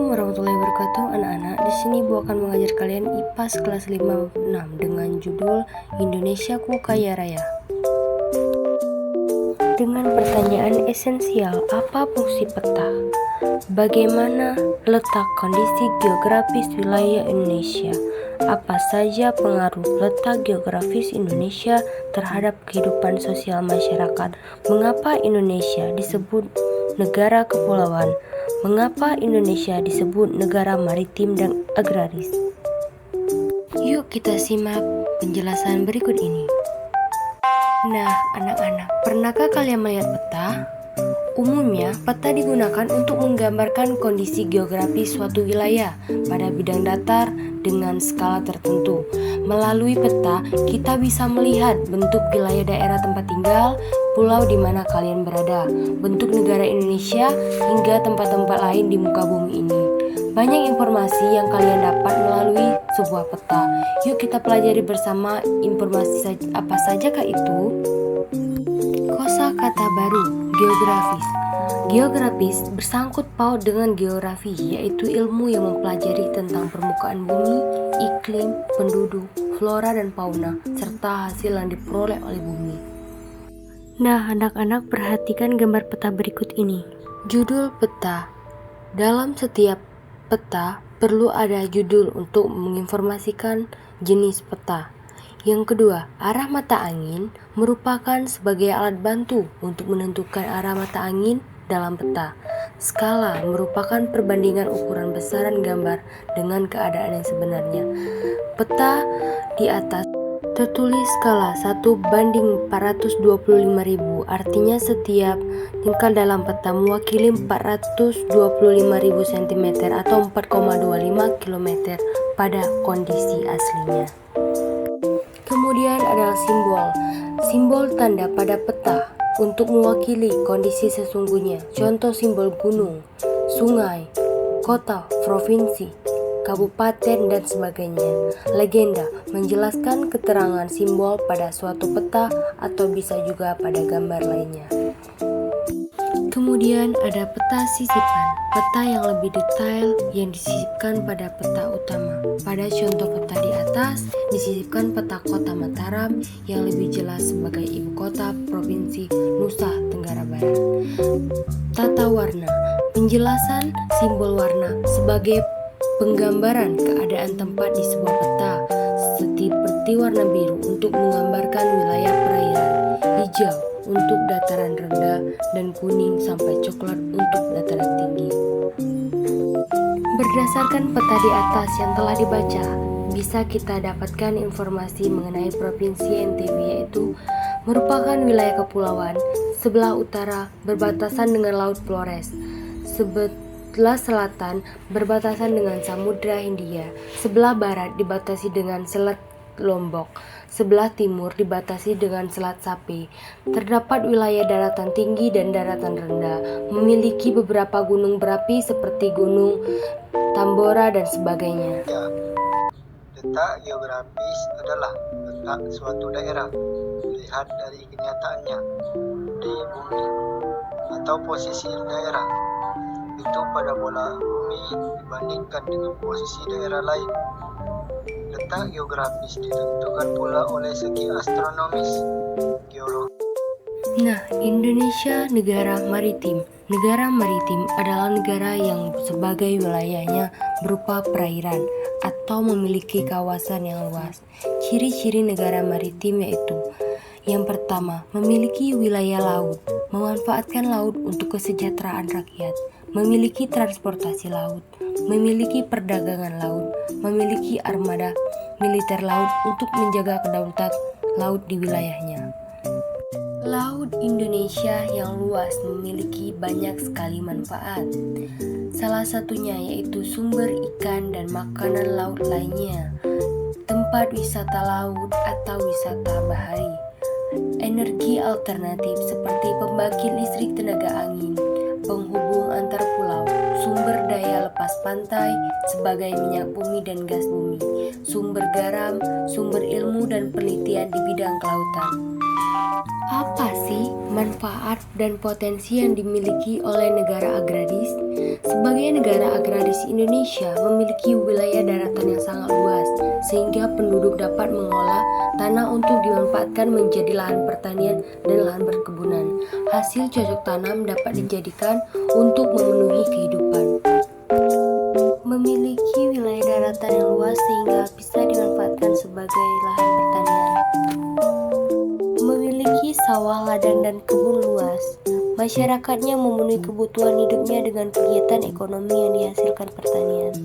Assalamualaikum warahmatullahi wabarakatuh anak-anak. Di sini Bu akan mengajar kalian IPAS kelas 5-6 dengan judul Indonesiaku Kaya Raya. Dengan pertanyaan esensial, apa fungsi peta? Bagaimana letak kondisi geografis wilayah Indonesia? Apa saja pengaruh letak geografis Indonesia terhadap kehidupan sosial masyarakat? Mengapa Indonesia disebut negara kepulauan? Mengapa Indonesia disebut negara maritim dan agraris? Yuk kita simak penjelasan berikut ini. Nah, anak-anak, pernahkah kalian melihat peta? Umumnya, peta digunakan untuk menggambarkan kondisi geografis suatu wilayah pada bidang datar dengan skala tertentu. Melalui peta, kita bisa melihat bentuk wilayah daerah tempat tinggal, pulau di mana kalian berada, bentuk negara Indonesia, hingga tempat-tempat lain di muka bumi ini. Banyak informasi yang kalian dapat melalui sebuah peta. Yuk kita pelajari bersama informasi apa sajakah itu? Kosakata baru, geografis. Geografis bersangkut paut dengan geografi, yaitu ilmu yang mempelajari tentang permukaan bumi, iklim, penduduk, flora dan fauna, serta hasil yang diperoleh oleh bumi. Nah, anak-anak perhatikan gambar peta berikut ini. Judul peta. Dalam setiap peta perlu ada judul untuk menginformasikan jenis peta. Yang kedua, arah mata angin merupakan sebagai alat bantu untuk menentukan arah mata angin dalam peta. Skala merupakan perbandingan ukuran besaran gambar dengan keadaan yang sebenarnya. Peta di atas tertulis skala 1:425.000, artinya setiap tingkat dalam peta mewakili 425.000 cm atau 4,25 km pada kondisi aslinya. Kemudian adalah simbol tanda pada peta untuk mewakili kondisi sesungguhnya. Contoh simbol gunung, sungai, kota, provinsi, kabupaten, dan sebagainya. Legenda menjelaskan keterangan simbol pada suatu peta atau bisa juga pada gambar lainnya. Kemudian ada peta sisipan, peta yang lebih detail yang disisipkan pada peta utama. Pada contoh peta di atas, disisipkan peta kota Mataram yang lebih jelas sebagai ibu kota Provinsi Nusa Tenggara Barat. Tata warna, penjelasan simbol warna sebagai penggambaran keadaan tempat di sebuah peta, seperti warna biru untuk menggambarkan wilayah perairan, hijau untuk dataran rendah, dan kuning sampai coklat untuk dataran tinggi. Berdasarkan peta di atas yang telah dibaca, bisa kita dapatkan informasi mengenai Provinsi NTB, yaitu merupakan wilayah kepulauan. Sebelah utara berbatasan dengan Laut Flores, sebelah selatan berbatasan dengan Samudra Hindia, sebelah barat dibatasi dengan Selat Lombok, sebelah timur dibatasi dengan Selat Sapi. Terdapat wilayah daratan tinggi dan daratan rendah, memiliki beberapa gunung berapi seperti Gunung Tambora dan sebagainya. Letak geografis adalah letak suatu daerah dilihat dari kenyataannya di bumi atau posisi daerah itu pada bola bumi dibandingkan dengan posisi daerah lain. Letak geografis ditentukan pula oleh segi astronomis, geologi. Nah, Indonesia negara maritim. Negara maritim adalah negara yang sebagai wilayahnya berupa perairan atau memiliki kawasan yang luas. Ciri-ciri negara maritim yaitu: yang pertama, memiliki wilayah laut, memanfaatkan laut untuk kesejahteraan rakyat, memiliki transportasi laut, memiliki perdagangan laut, memiliki armada militer laut untuk menjaga kedaulatan laut di wilayahnya. Laut Indonesia yang luas memiliki banyak sekali manfaat. Salah satunya yaitu sumber ikan dan makanan laut lainnya, tempat wisata laut atau wisata bahari, energi alternatif seperti pembangkit listrik tenaga angin, penghubung antar pulau, sumber daya lepas pantai sebagai minyak bumi dan gas bumi, sumber garam, sumber ilmu dan penelitian di bidang kelautan. Apa sih manfaat dan potensi yang dimiliki oleh negara agraris? Sebagai negara agraris, Indonesia memiliki wilayah daratan yang sangat luas, sehingga penduduk dapat mengolah tanah untuk dimanfaatkan menjadi lahan pertanian dan lahan perkebunan. Hasil cocok tanam dapat dijadikan untuk memenuhi kehidupan. Memiliki wilayah daratan yang luas sehingga bisa dimanfaatkan sebagai lahan pertanian. Memiliki sawah, ladang, dan kebun luas, masyarakatnya memenuhi kebutuhan hidupnya dengan kegiatan ekonomi yang dihasilkan pertanian.